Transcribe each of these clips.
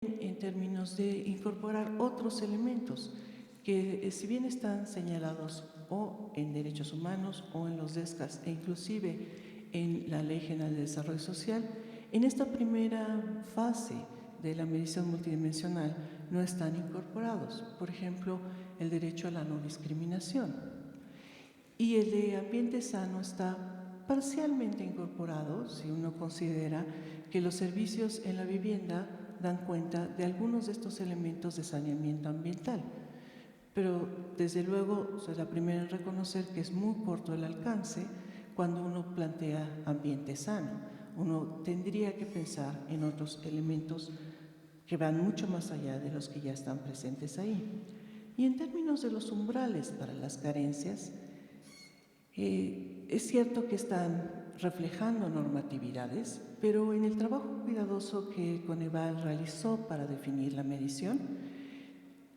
en términos de incorporar otros elementos que si bien están señalados o en derechos humanos o en los DESCAS e inclusive en la Ley General de Desarrollo Social, en esta primera fase de la medición multidimensional no están incorporados. Por ejemplo, el derecho a la no discriminación. Y el de ambiente sano está parcialmente incorporado si uno considera que los servicios en la vivienda dan cuenta de algunos de estos elementos de saneamiento ambiental. Pero desde luego soy la primera en reconocer que es muy corto el alcance cuando uno plantea ambiente sano. Uno tendría que pensar en otros elementos que van mucho más allá de los que ya están presentes ahí. Y en términos de los umbrales para las carencias, es cierto que están reflejando normatividades, pero en el trabajo cuidadoso que Coneval realizó para definir la medición,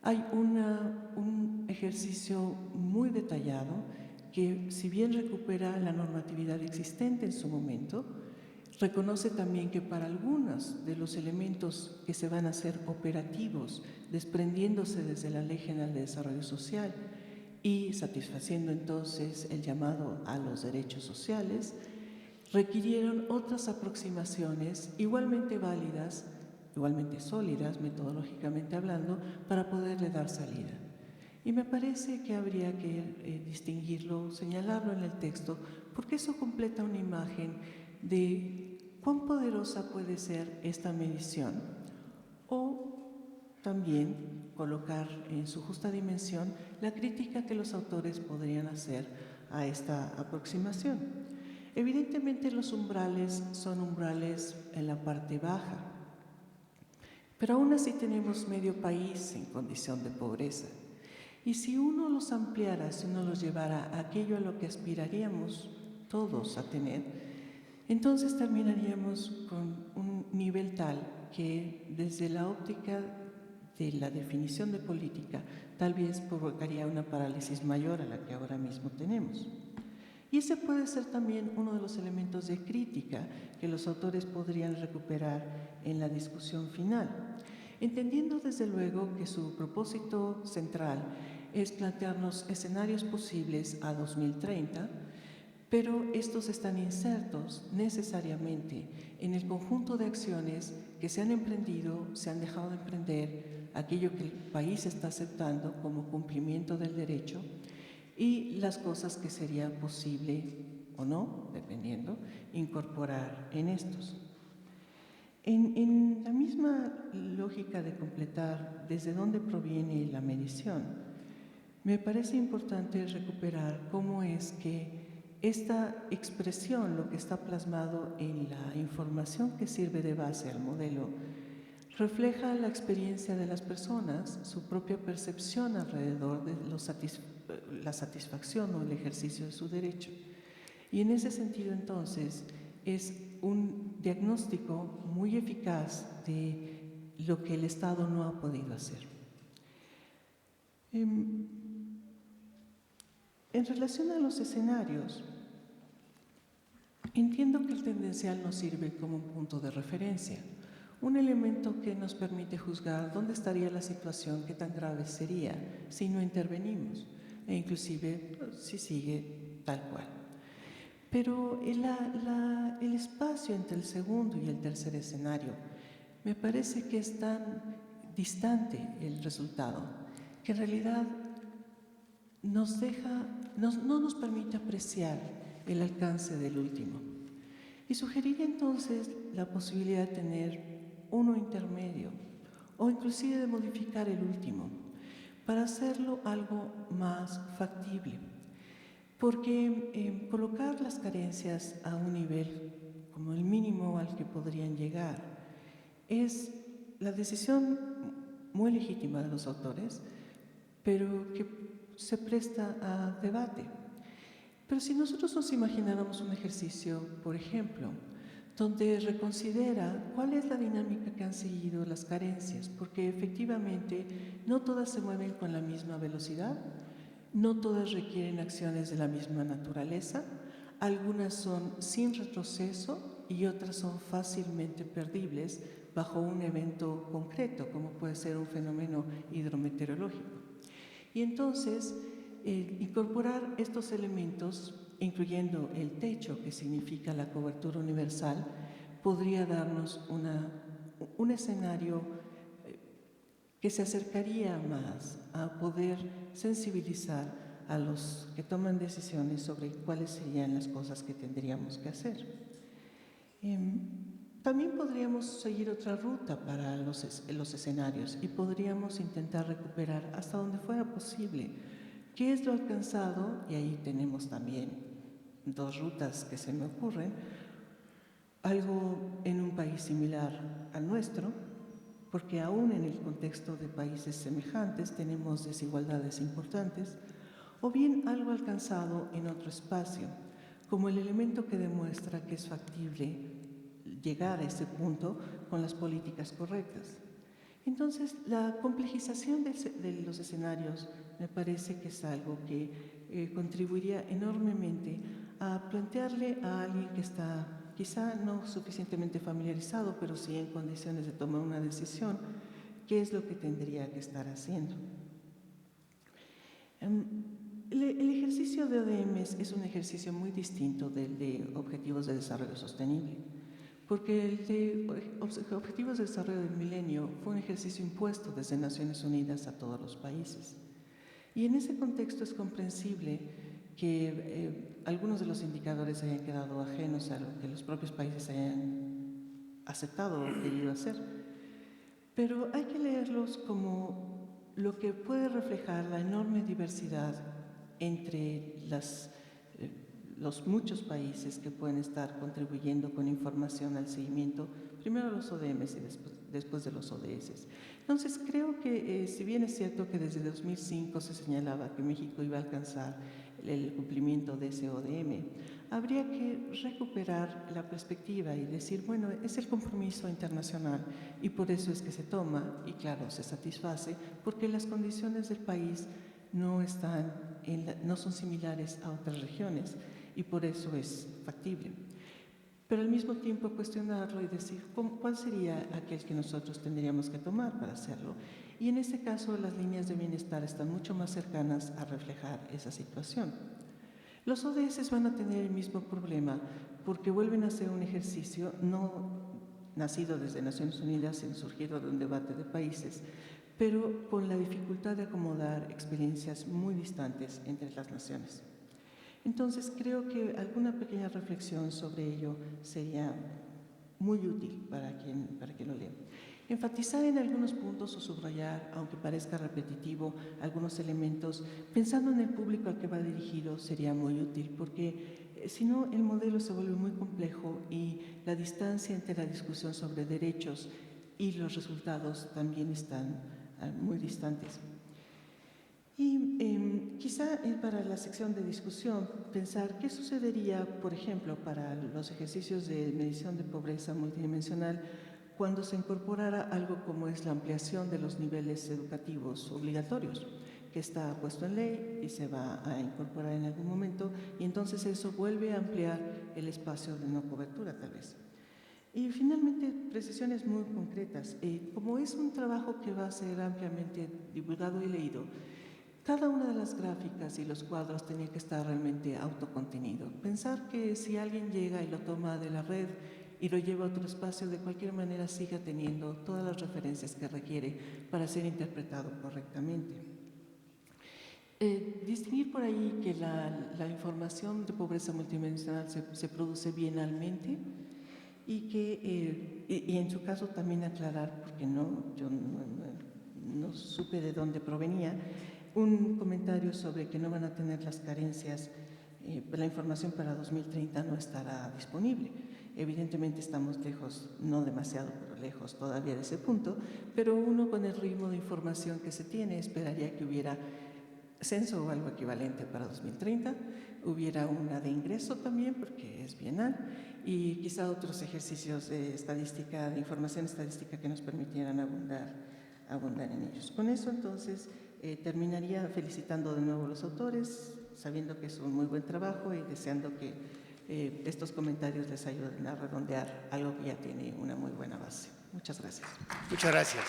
hay un ejercicio muy detallado que, si bien recupera la normatividad existente en su momento, reconoce también que para algunos de los elementos que se van a hacer operativos, desprendiéndose desde la Ley General de Desarrollo Social y satisfaciendo entonces el llamado a los derechos sociales, requirieron otras aproximaciones igualmente válidas, igualmente sólidas, metodológicamente hablando, para poderle dar salida. Y me parece que habría que distinguirlo, señalarlo en el texto, porque eso completa una imagen de cuán poderosa puede ser esta medición, o también colocar en su justa dimensión la crítica que los autores podrían hacer a esta aproximación. Evidentemente los umbrales son umbrales en la parte baja, pero aún así tenemos medio país en condición de pobreza. Y si uno los ampliara, si uno los llevara a aquello a lo que aspiraríamos todos a tener, entonces terminaríamos con un nivel tal que desde la óptica de la definición de política tal vez provocaría una parálisis mayor a la que ahora mismo tenemos. Y ese puede ser también uno de los elementos de crítica que los autores podrían recuperar en la discusión final, entendiendo desde luego que su propósito central es plantearnos escenarios posibles a 2030, pero estos están insertos necesariamente en el conjunto de acciones que se han emprendido, se han dejado de emprender, aquello que el país está aceptando como cumplimiento del derecho y las cosas que sería posible o no, dependiendo, incorporar en estos. En la misma lógica de completar desde dónde proviene la medición, me parece importante recuperar cómo es que esta expresión, lo que está plasmado en la información que sirve de base al modelo, refleja la experiencia de las personas, su propia percepción alrededor de la satisfacción o el ejercicio de su derecho. Y en ese sentido, entonces, es un diagnóstico muy eficaz de lo que el Estado no ha podido hacer. En relación a los escenarios, entiendo que el tendencial nos sirve como un punto de referencia, un elemento que nos permite juzgar dónde estaría la situación, qué tan grave sería si no intervenimos, e inclusive si sigue tal cual. Pero el espacio entre el segundo y el tercer escenario me parece que es tan distante el resultado que en realidad no nos permite apreciar el alcance del último. Y sugeriría entonces la posibilidad de tener uno intermedio o inclusive de modificar el último para hacerlo algo más factible. Porque colocar las carencias a un nivel como el mínimo al que podrían llegar es la decisión muy legítima de los autores, pero que se presta a debate. Pero si nosotros nos imagináramos un ejercicio, por ejemplo, donde reconsidera cuál es la dinámica que han seguido las carencias, porque efectivamente no todas se mueven con la misma velocidad, no todas requieren acciones de la misma naturaleza, algunas son sin retroceso y otras son fácilmente perdibles bajo un evento concreto, como puede ser un fenómeno hidrometeorológico. Y entonces, incorporar estos elementos, incluyendo el techo, que significa la cobertura universal, podría darnos un escenario que se acercaría más a poder sensibilizar a los que toman decisiones sobre cuáles serían las cosas que tendríamos que hacer. También podríamos seguir otra ruta para los escenarios y podríamos intentar recuperar hasta donde fuera posible qué es lo alcanzado, y ahí tenemos también dos rutas que se me ocurren: algo en un país similar al nuestro, porque aún en el contexto de países semejantes tenemos desigualdades importantes, o bien algo alcanzado en otro espacio, como el elemento que demuestra que es factible llegar a ese punto con las políticas correctas. Entonces, la complejización de los escenarios me parece que es algo que contribuiría enormemente a plantearle a alguien que está quizá no suficientemente familiarizado, pero sí en condiciones de tomar una decisión, qué es lo que tendría que estar haciendo. El ejercicio de ODMs es un ejercicio muy distinto del de Objetivos de Desarrollo Sostenible, porque el de Objetivos de Desarrollo del Milenio fue un ejercicio impuesto desde Naciones Unidas a todos los países. Y en ese contexto es comprensible que algunos de los indicadores hayan quedado ajenos a lo que los propios países hayan aceptado o querido hacer. Pero hay que leerlos como lo que puede reflejar la enorme diversidad entre los muchos países que pueden estar contribuyendo con información al seguimiento, primero los ODMs y después de los ODS. Entonces, creo que si bien es cierto que desde 2005 se señalaba que México iba a alcanzar el cumplimiento de ese ODM, habría que recuperar la perspectiva y decir, bueno, es el compromiso internacional y por eso es que se toma y claro, se satisface porque las condiciones del país no son similares a otras regiones y por eso es factible. Pero al mismo tiempo cuestionarlo y decir cuál sería aquel que nosotros tendríamos que tomar para hacerlo. Y en este caso las líneas de bienestar están mucho más cercanas a reflejar esa situación. Los ODS van a tener el mismo problema porque vuelven a ser un ejercicio no nacido desde Naciones Unidas, sino surgido de un debate de países, pero con la dificultad de acomodar experiencias muy distantes entre las naciones. Entonces, creo que alguna pequeña reflexión sobre ello sería muy útil para quien lo lea. Enfatizar en algunos puntos o subrayar, aunque parezca repetitivo, algunos elementos, pensando en el público al que va dirigido, sería muy útil, porque si no, el modelo se vuelve muy complejo y la distancia entre la discusión sobre derechos y los resultados también están muy distantes. Y quizá para la sección de discusión, pensar qué sucedería, por ejemplo, para los ejercicios de medición de pobreza multidimensional cuando se incorporara algo como es la ampliación de los niveles educativos obligatorios, que está puesto en ley y se va a incorporar en algún momento, y entonces eso vuelve a ampliar el espacio de no cobertura, tal vez. Y finalmente, precisiones muy concretas. Como es un trabajo que va a ser ampliamente divulgado y leído, cada una de las gráficas y los cuadros tenía que estar realmente autocontenido. Pensar que si alguien llega y lo toma de la red y lo lleva a otro espacio, de cualquier manera siga teniendo todas las referencias que requiere para ser interpretado correctamente. Distinguir por ahí que la información de pobreza multidimensional se produce bienalmente y que, y en su caso también aclarar, porque yo no supe de dónde provenía, un comentario sobre que no van a tener las carencias, la información para 2030 no estará disponible. Evidentemente estamos lejos, no demasiado, pero lejos todavía de ese punto, pero uno con el ritmo de información que se tiene esperaría que hubiera censo o algo equivalente para 2030, hubiera una de ingreso también, porque es bienal, y quizá otros ejercicios de estadística, de información estadística que nos permitieran abundar en ellos. Con eso, entonces, terminaría felicitando de nuevo a los autores, sabiendo que es un muy buen trabajo y deseando que estos comentarios les ayuden a redondear algo que ya tiene una muy buena base. Muchas gracias. Muchas gracias.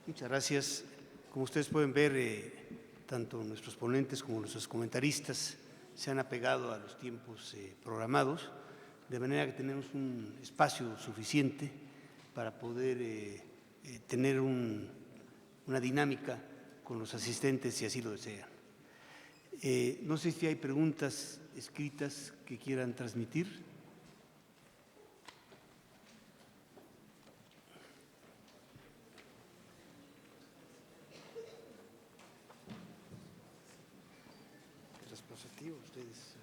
Muchas gracias. Como ustedes pueden ver, tanto nuestros ponentes como nuestros comentaristas se han apegado a los tiempos programados, de manera que tenemos un espacio suficiente para poder tener una dinámica con los asistentes, si así lo desean. No sé si hay preguntas escritas que quieran transmitir. Ustedes,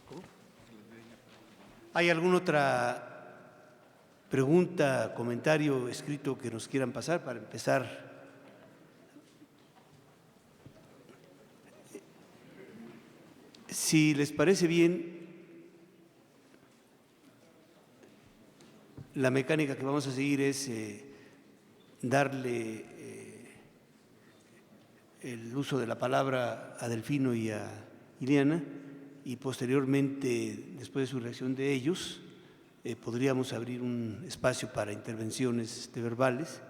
¿cómo? ¿Hay alguna otra pregunta, comentario escrito que nos quieran pasar para empezar? Si les parece bien, la mecánica que vamos a seguir es darle el uso de la palabra a Delfino y a Ileana, y posteriormente, después de su reacción de ellos, podríamos abrir un espacio para intervenciones verbales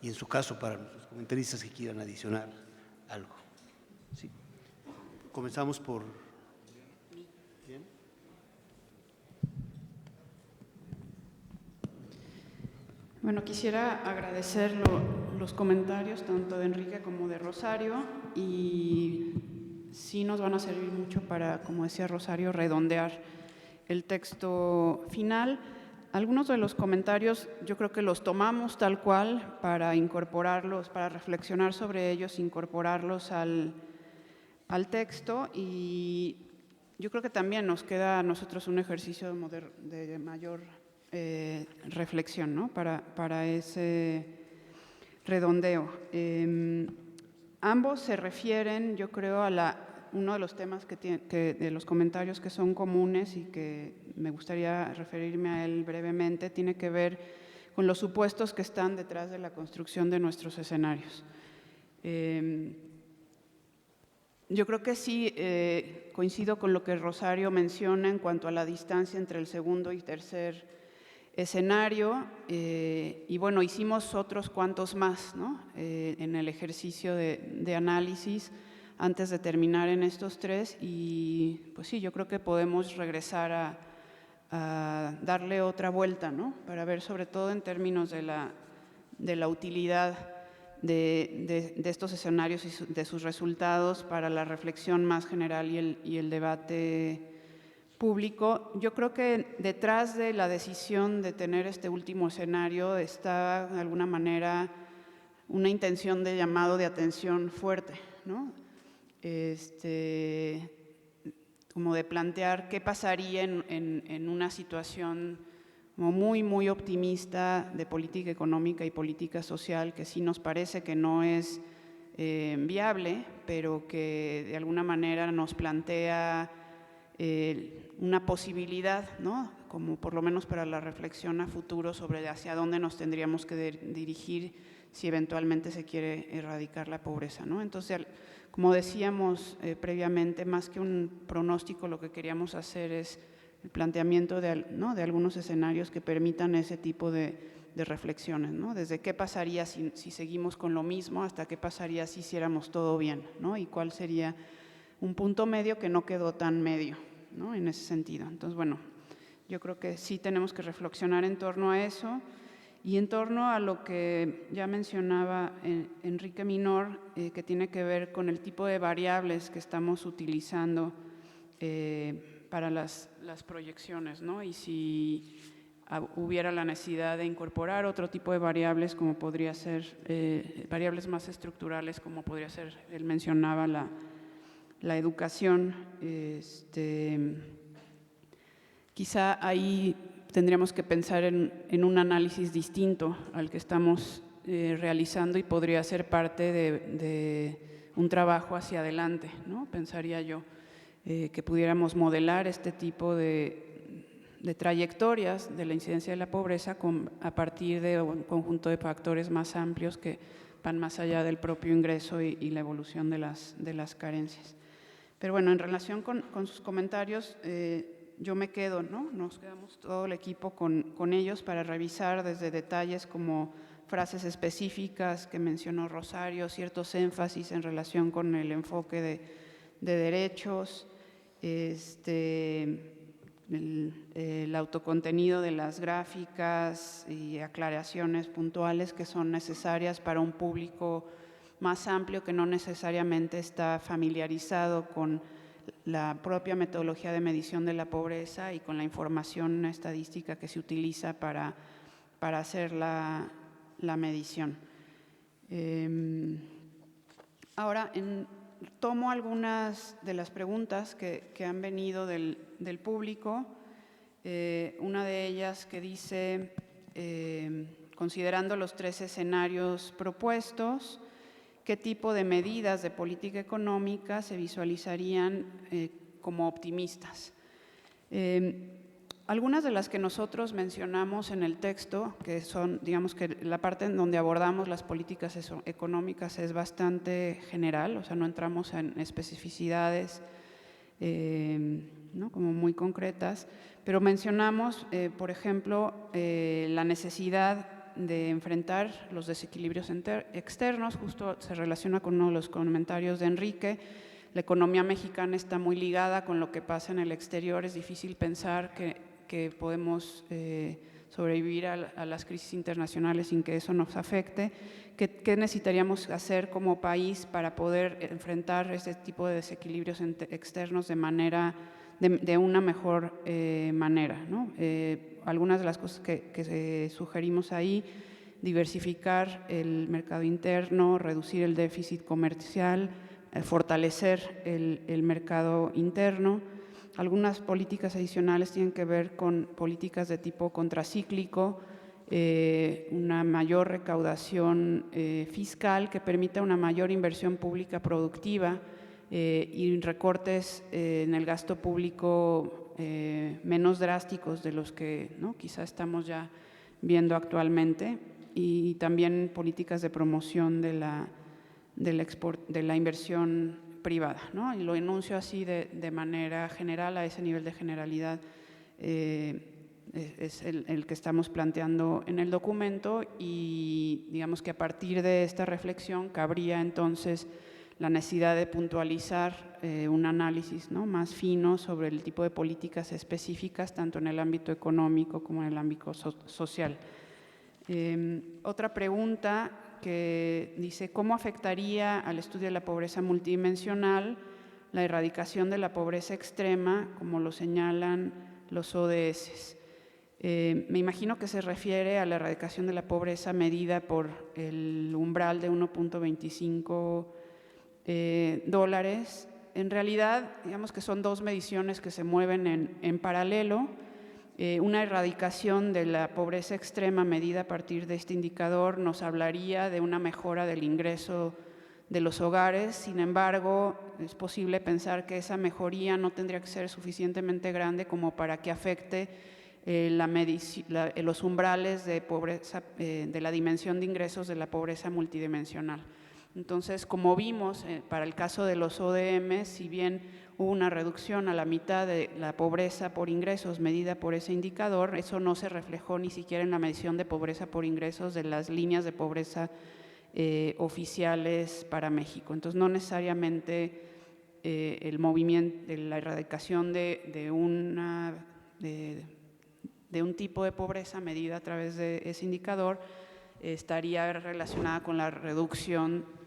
y, en su caso, para nuestros comentaristas que quieran adicionar algo. ¿Sí? Comenzamos por… ¿Bien? Bueno, quisiera agradecer los comentarios tanto de Enrique como de Rosario, y sí nos van a servir mucho para, como decía Rosario, redondear el texto final. Algunos de los comentarios yo creo que los tomamos tal cual para incorporarlos, para reflexionar sobre ellos, incorporarlos al texto, y yo creo que también nos queda a nosotros un ejercicio de mayor reflexión, ¿no? para ese redondeo. Ambos se refieren, yo creo, a uno de los temas de los comentarios que son comunes y que me gustaría referirme a él brevemente, tiene que ver con los supuestos que están detrás de la construcción de nuestros escenarios. Yo creo que sí coincido con lo que Rosario menciona en cuanto a la distancia entre el segundo y tercer escenario, y bueno, hicimos otros cuantos más, ¿no? En el ejercicio de análisis antes de terminar en estos tres, y pues sí, yo creo que podemos regresar a darle otra vuelta, ¿no? Para ver, sobre todo en términos de la utilidad de estos escenarios y de sus resultados para la reflexión más general y el debate público. Yo creo que detrás de la decisión de tener este último escenario está, de alguna manera, una intención de llamado de atención fuerte, ¿no? Como de plantear qué pasaría en una situación como muy, muy optimista de política económica y política social, que sí nos parece que no es viable, pero que de alguna manera nos plantea una posibilidad, ¿no? Como por lo menos para la reflexión a futuro sobre hacia dónde nos tendríamos que dirigir si eventualmente se quiere erradicar la pobreza, ¿no? Entonces, como decíamos previamente, más que un pronóstico, lo que queríamos hacer es el planteamiento de algunos escenarios que permitan ese tipo de reflexiones, ¿no? Desde qué pasaría si seguimos con lo mismo hasta qué pasaría si hiciéramos todo bien, ¿no? Y cuál sería un punto medio que no quedó tan medio, ¿no? En ese sentido. Entonces, bueno, yo creo que sí tenemos que reflexionar en torno a eso y en torno a lo que ya mencionaba Enrique Minor, que tiene que ver con el tipo de variables que estamos utilizando para las proyecciones, ¿no? Y si hubiera la necesidad de incorporar otro tipo de variables, como podría ser variables más estructurales, como podría ser, él mencionaba la educación, quizá ahí tendríamos que pensar en un análisis distinto al que estamos realizando y podría ser parte de un trabajo hacia adelante, ¿no? Pensaría yo, que pudiéramos modelar este tipo de trayectorias de la incidencia de la pobreza a partir de un conjunto de factores más amplios que van más allá del propio ingreso y la evolución de las carencias. Pero bueno, en relación con sus comentarios, yo me quedo, ¿no? Nos quedamos todo el equipo con ellos para revisar desde detalles como frases específicas que mencionó Rosario, ciertos énfasis en relación con el enfoque de derechos, el autocontenido de las gráficas y aclaraciones puntuales que son necesarias para un público más amplio que no necesariamente está familiarizado con la propia metodología de medición de la pobreza y con la información estadística que se utiliza para hacer la medición. Ahora, tomo algunas de las preguntas que han venido del público. Una de ellas que dice, considerando los 3 escenarios propuestos, ¿qué tipo de medidas de política económica se visualizarían como optimistas? Algunas de las que nosotros mencionamos en el texto, que son, digamos que la parte en donde abordamos las políticas económicas es bastante general, o sea, no entramos en especificidades ¿no? como muy concretas, pero mencionamos, por ejemplo, la necesidad de enfrentar los desequilibrios externos. Justo se relaciona con uno de los comentarios de Enrique. La economía mexicana está muy ligada con lo que pasa en el exterior. Es difícil pensar que podemos sobrevivir a las crisis internacionales sin que eso nos afecte. ¿Qué necesitaríamos hacer como país para poder enfrentar este tipo de desequilibrios externos de una mejor manera, ¿no? Algunas de las cosas que sugerimos ahí: diversificar el mercado interno, reducir el déficit comercial, fortalecer el mercado interno. Algunas políticas adicionales tienen que ver con políticas de tipo contracíclico, una mayor recaudación fiscal que permita una mayor inversión pública productiva, y recortes en el gasto público menos drásticos de los que, ¿no? quizá estamos ya viendo actualmente, y también políticas de promoción de la inversión privada, ¿no? Y lo enuncio así de manera general, a ese nivel de generalidad es el que estamos planteando en el documento, y digamos que a partir de esta reflexión cabría entonces la necesidad de puntualizar un análisis, ¿no? más fino sobre el tipo de políticas específicas, tanto en el ámbito económico como en el ámbito social. Otra pregunta que dice: ¿cómo afectaría al estudio de la pobreza multidimensional la erradicación de la pobreza extrema, como lo señalan los ODS? Me imagino que se refiere a la erradicación de la pobreza medida por el umbral de 1.25 dólares. En realidad, digamos que son 2 mediciones que se mueven en paralelo. Una erradicación de la pobreza extrema medida a partir de este indicador nos hablaría de una mejora del ingreso de los hogares. Sin embargo, es posible pensar que esa mejoría no tendría que ser suficientemente grande como para que afecte los umbrales de pobreza, de la dimensión de ingresos de la pobreza multidimensional. Entonces, como vimos para el caso de los ODM, si bien hubo una reducción a la mitad de la pobreza por ingresos medida por ese indicador, eso no se reflejó ni siquiera en la medición de pobreza por ingresos de las líneas de pobreza oficiales para México. Entonces, no necesariamente el movimiento, la erradicación de un tipo de pobreza medida a través de ese indicador estaría relacionada con la reducción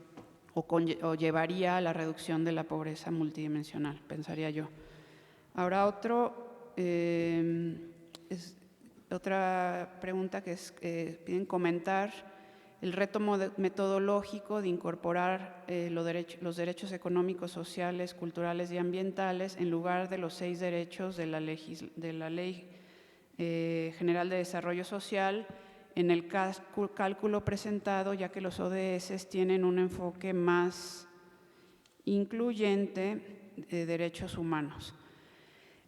o llevaría a la reducción de la pobreza multidimensional, pensaría yo. Ahora otra pregunta que piden comentar: el reto metodológico de incorporar los derechos económicos, sociales, culturales y ambientales en lugar de los 6 derechos de la Ley General de Desarrollo Social en el cálculo presentado, ya que los ODS tienen un enfoque más incluyente de derechos humanos.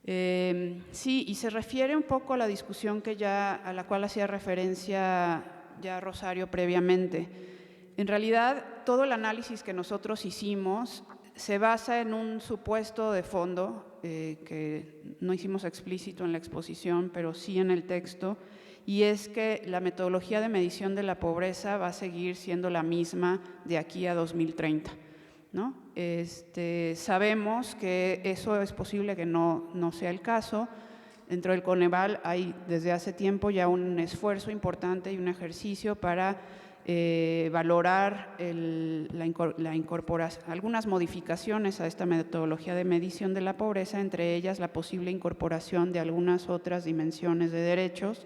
Sí, y se refiere un poco a la discusión a la cual hacía referencia ya Rosario previamente. En realidad, todo el análisis que nosotros hicimos se basa en un supuesto de fondo que no hicimos explícito en la exposición, pero sí en el texto, y es que la metodología de medición de la pobreza va a seguir siendo la misma de aquí a 2030, ¿no? Sabemos que eso es posible que no sea el caso. Dentro del Coneval hay desde hace tiempo ya un esfuerzo importante y un ejercicio para valorar la incorporación, algunas modificaciones a esta metodología de medición de la pobreza, entre ellas la posible incorporación de algunas otras dimensiones de derechos.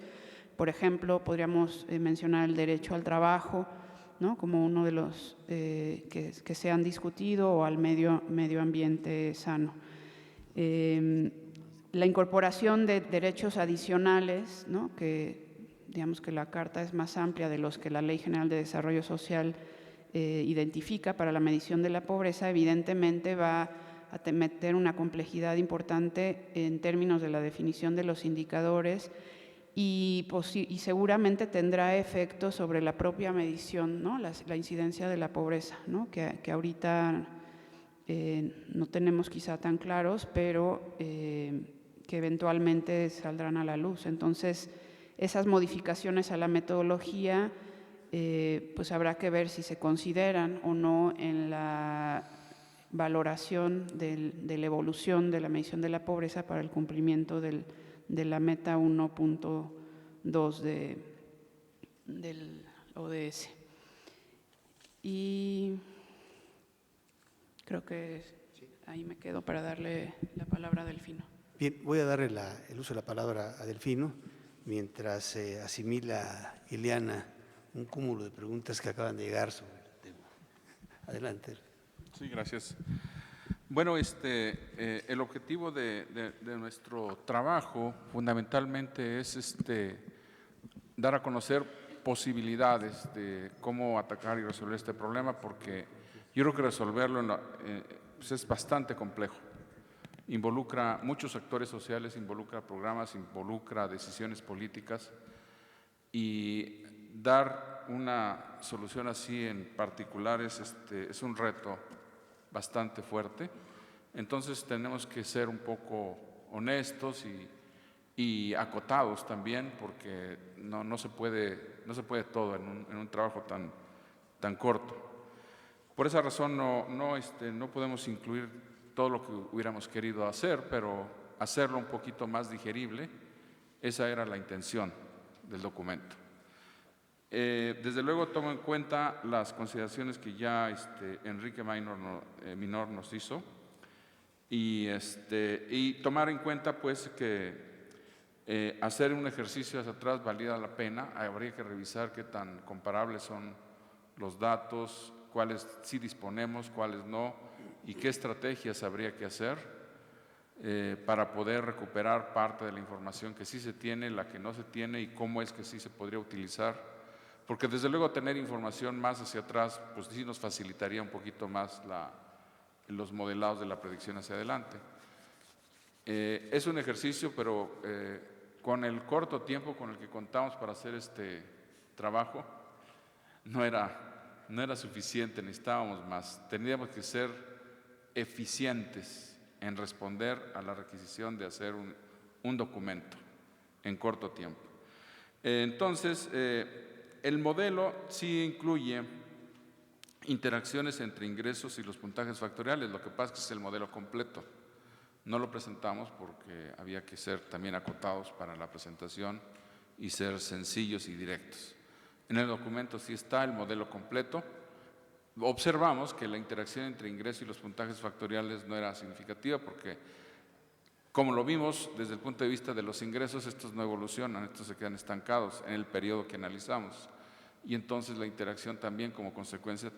Por ejemplo, podríamos mencionar el derecho al trabajo, ¿no?, como uno de los que se han discutido, o al medio ambiente sano. La incorporación de derechos adicionales, ¿no?, que digamos que la Carta es más amplia de los que la Ley General de Desarrollo Social identifica para la medición de la pobreza, evidentemente va a meter una complejidad importante en términos de la definición de los indicadores y seguramente tendrá efectos sobre la propia medición, ¿no?, la incidencia de la pobreza, ¿no?, que ahorita no tenemos quizá tan claros, pero que eventualmente saldrán a la luz. Entonces, esas modificaciones a la metodología, pues habrá que ver si se consideran o no en la valoración de la evolución de la medición de la pobreza para el cumplimiento de la meta 1.2 del ODS. Y creo que ahí me quedo para darle la palabra a Delfino. Bien, voy a darle el uso de la palabra a Delfino, mientras asimila Ileana un cúmulo de preguntas que acaban de llegar sobre el tema. Adelante. Sí, gracias. Bueno, el objetivo de nuestro trabajo fundamentalmente es dar a conocer posibilidades de cómo atacar y resolver este problema, porque yo creo que resolverlo pues es bastante complejo. Involucra muchos actores sociales, involucra programas, involucra decisiones políticas, y dar una solución así en particular es un reto bastante fuerte. Entonces tenemos que ser un poco honestos y acotados también, porque no se puede todo en un trabajo tan corto. Por esa razón no podemos incluir todo lo que hubiéramos querido hacer, pero hacerlo un poquito más digerible, esa era la intención del documento. Desde luego tomo en cuenta las consideraciones que ya Enrique Minor nos hizo, y tomar en cuenta pues que hacer un ejercicio hacia atrás valía la pena. Habría que revisar qué tan comparables son los datos, cuáles sí disponemos, cuáles no, y qué estrategias habría que hacer para poder recuperar parte de la información que sí se tiene, la que no se tiene, y cómo es que sí se podría utilizar, porque desde luego tener información más hacia atrás pues sí nos facilitaría un poquito más los modelados de la predicción hacia adelante. Es un ejercicio, pero con el corto tiempo con el que contamos para hacer este trabajo no era suficiente, necesitábamos más. Teníamos que ser eficientes en responder a la requisición de hacer un documento en corto tiempo. Entonces, el modelo sí incluye interacciones entre ingresos y los puntajes factoriales. Lo que pasa es que es el modelo completo. No lo presentamos porque había que ser también acotados para la presentación y ser sencillos y directos. En el documento sí está el modelo completo. Observamos que la interacción entre ingresos y los puntajes factoriales no era significativa porque, como lo vimos desde el punto de vista de los ingresos, estos no evolucionan, estos se quedan estancados en el periodo que analizamos. Y entonces la interacción también como consecuencia